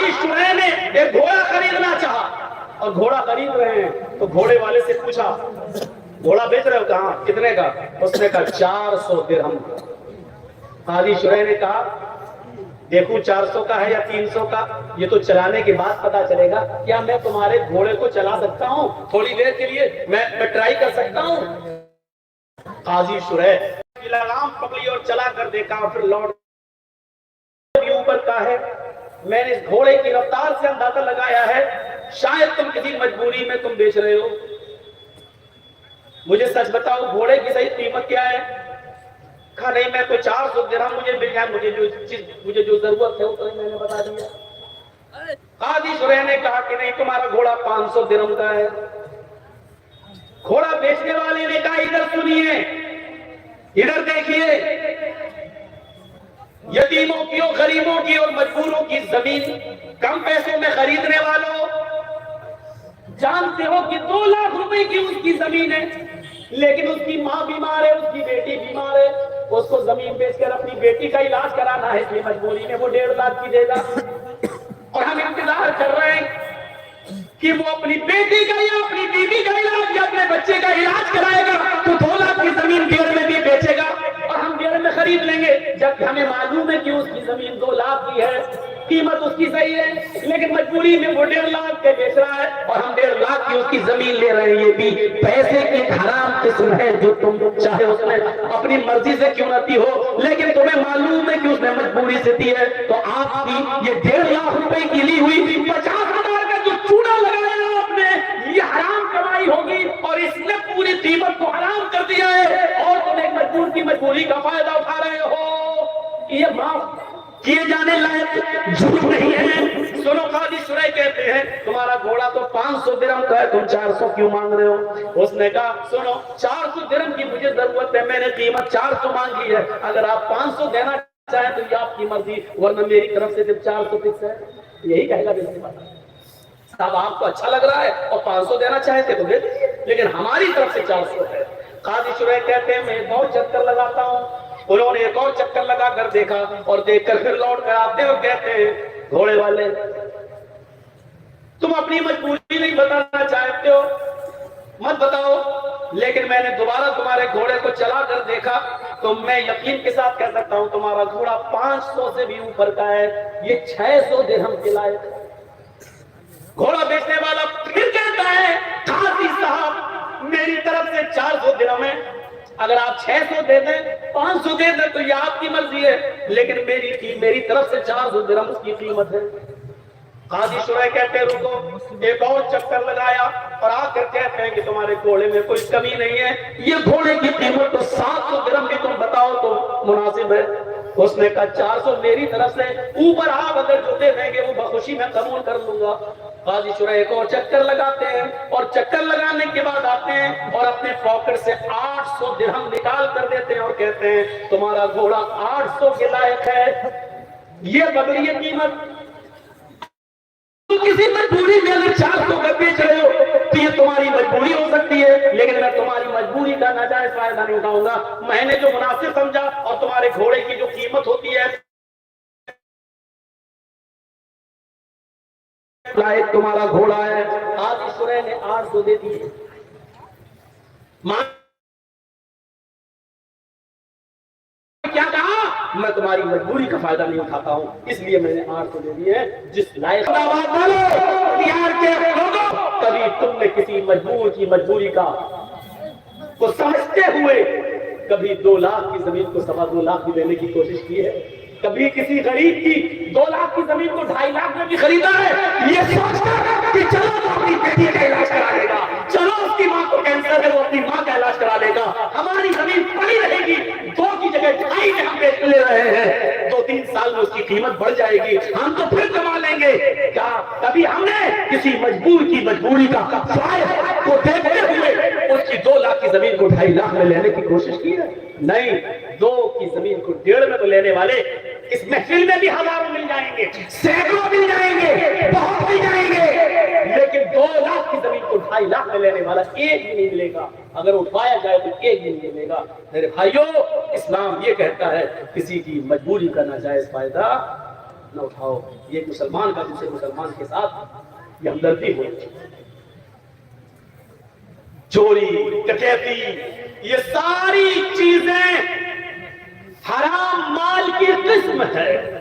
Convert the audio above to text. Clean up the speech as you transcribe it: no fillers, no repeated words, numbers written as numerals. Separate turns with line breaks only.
قاضی شرح نے ایک گھوڑا خریدنا چاہا اور گھوڑا خرید رہے ہیں تو گھوڑے والے سے پوچھا گھوڑا بیچ رہے ہو کہاں کتنے کا؟ اس نے کہا 400 درہم کا۔ قاضی شرح نے کہا دیکھو 400 کا ہے یا 300 کا، یہ تو چلانے کے بعد پتا چلے گا، کیا میں تمہارے گھوڑے کو چلا سکتا ہوں تھوڑی دیر کے لیے؟ میں ٹرائی کر سکتا ہوں؟ قاضی شرح لگام پکڑی اور چلا کر دیکھا، پھر لوٹ اوپر کا ہے۔ میں نے اس گھوڑے کی رفتار سے اندازہ لگایا ہے شاید تم کسی مجبوری میں تم بیچ رہے ہو، مجھے سچ بتاؤ گھوڑے کی صحیح قیمت کیا ہے؟ کہا نہیں میں تو 400 درہم مجھے مل جائے، مجھے جو ضرورت ہے وہ تو میں نے بتا دیا۔ قاضی شرح نے کہا کہ نہیں تمہارا گھوڑا 500 درہم کا ہے۔ گھوڑا بیچنے والے نے کہا ادھر سنیے، ادھر دیکھیے، یتیموں کی اور غریبوں کی اور مجبوروں کی زمین کم پیسوں میں خریدنے والوں، جانتے ہو کہ 2 لاکھ روپے کی اس کی زمین ہے، لیکن اس کی ماں بیمار ہے، اس کی بیٹی بیمار ہے، اس کو زمین بیچ کر اپنی بیٹی کا علاج کرانا ہے، اس لیے مجبوری میں وہ 1.5 لاکھ کی دے گا، اور ہم انتظار کر رہے ہیں کہ وہ اپنی بیٹی کا یا اپنی بیوی کا علاج یا اپنے بچے کا علاج کرائے گا تو 2 لاکھ کی زمین 1.5 میں بھی بیچے گا اور ہم 1.5 میں خرید لیں گے، جبکہ ہمیں معلوم ہے کہ اس کی زمین 2 لاکھ کی ہے، قیمت اس کی صحیح ہے، لیکن مجبوری میں وہ 1.5 لاکھ کے بیچ رہا ہے اور ہم 1.5 لاکھ کی اس کی زمین لے رہے ہیں۔ یہ بھی پیسے کی حرام قسم ہے جو تم چاہے اس میں اپنی مرضی سے کیوں نہ دی ہو، لیکن تمہیں معلوم ہے کہ اس نے مجبوری سے دی ہے، تو آپ کی یہ 1.5 لاکھ روپے کی لی ہوئی 50,000 کا جو چوڑا لگایا آپ نے یہ حرام کمائی ہوگی اور اس نے پوری قیمت کو حرام کر دیا ہے اور تم ایک مجبور کی مجبوری کا فائدہ اٹھا رہے ہو، یہ معاف کیے جانے لائق جھوٹ نہیں ہے۔ سنو قاضی شرح کہتے ہیں تمہارا گھوڑا تو 500 درہم کا ہے، تم 400 کیوں مانگ رہے ہو؟ اس نے کہا سنو 400 درہم کی مجھے ضرورت ہے، میں نے قیمت 400 مانگی ہے، اگر آپ 500 دینا چاہیں تو یہ آپ کی مرضی، ورنہ میری طرف سے جب 400 فکس ہے، یہی کہے گا بالکل صاحب آپ کو اچھا لگ رہا ہے اور 500 دینا چاہتے تو دے دیجیے، لیکن ہماری طرف سے 400 ہے۔ قاضی شرح کہتے ہیں میں ایک اور چکر لگاتا ہوں، انہوں نے ایک اور چکر لگا کر دیکھا اور دیکھ کر پھر لوٹ کر آتے اور کہتے ہیں گھوڑے والے تم اپنی مجبوری نہیں بتانا چاہتے ہو مت بتاؤ، لیکن میں نے دوبارہ تمہارے گھوڑے کو چلا کر دیکھا تو میں یقین کے ساتھ کہہ سکتا ہوں تمہارا گھوڑا 500 سے بھی اوپر کا ہے، یہ 600 درہم کے لائق ہے۔ گھوڑا بیچنے والا پھر کہتا ہے قاضی صاحب میری طرف سے 400 درہم ہے، اگر آپ 600 دے دیں 500 دے دیں تو یہ آپ کی مرضی ہے، لیکن میری طرف سے 400 درہم اس کی قیمت ہے۔ قاضی شرح کہتے ہیں رکو، ایک اور چکر لگایا اور آ کر کہتے ہیں کہ تمہارے گھوڑے میں کوئی کمی نہیں ہے، یہ گھوڑے کی قیمت تو 700 درہم بھی تم بتاؤ تو مناسب ہے۔ اس نے کہا 400 میری طرف سے اوپر آپ اگر جو دے دیں گے وہ بخوشی میں قبول کر لوں گا۔ قاضی شرح ایک اور چکر لگاتے ہیں اور چکر لگانے کے بعد آتے ہیں اور اپنے پاکٹ سے 800 درہم نکال کر دیتے ہیں اور کہتے ہیں تمہارا گھوڑا 800 کے لائق ہے، یہ بدلی قیمت۔ کسی مجبوری میں اگر 400 کا بیچ رہے ہو تو یہ تمہاری مجبوری ہو سکتی ہے، لیکن میں تمہاری مجبوری کا ناجائز فائدہ نہیں اٹھاؤں گا، میں نے جو مناسب سمجھا اور تمہارے گھوڑے کی جو قیمت ہوتی ہے لائق تمہارا گھوڑا ہے۔ قاضی شرح نے 800 دے دیے، کیا کہا میں تمہاری مجبوری کا فائدہ نہیں اٹھاتا ہوں اس لیے میں نے 800 دے دیے ہیں، جس لائق کبھی تم نے کسی مجبور کی مجبوری کا کو سمجھتے ہوئے کبھی 2 لاکھ کی زمین کو 2.25 لاکھ کی دینے کی کوشش کی ہے؟ کبھی کسی غریب کی 2 لاکھ کی زمین کو 2.5 لاکھ میں بھی خریدا ہے یہ سوچ کر کہ چلو وہ اپنی بیٹی کا علاج کرا لے گا، چلو اس کی ماں کو کینسر ہے وہ اپنی ماں کا علاج کرا لے گا، ہماری زمین پڑی رہے گی 2 کی جگہ 2.5 میں ہم بیچ لے رہے ہیں، 2-3 سال میں اس کی قیمت بڑھ جائے گی، ہم تو پھر کما لیں گے۔ کیا کبھی ہم نے کسی مجبور کی مجبوری کا فائدہ کو دیکھتے ہوئے اس کی 2 لاکھ کی زمین کو 2.5 لاکھ میں لینے کی کوشش کی ہے؟ نہیں، 2 کی زمین کو 1.5 میں تو لینے والے اس محفل میں بھی ہزاروں مل جائیں گے، سینکڑوں مل جائیں گے، بہت مل جائیں گے، لیکن 2 لاکھ کی زمین کو 2.5 لاکھ میں لینے والا ایک بھی نہیں ملے گا، اگر اٹھوایا جائے تو ایک بھی نہیں ملے گا۔ میرے بھائیوں، اسلام یہ کہتا ہے کسی کی مجبوری کا ناجائز فائدہ نہ اٹھاؤ. یہ ایک مسلمان کا دوسرے مسلمان کے ساتھ یہ ہمدردی ہونی چاہیے. چوری ڈکیتی یہ ساری چیزیں حرام مال کی قسم ہے.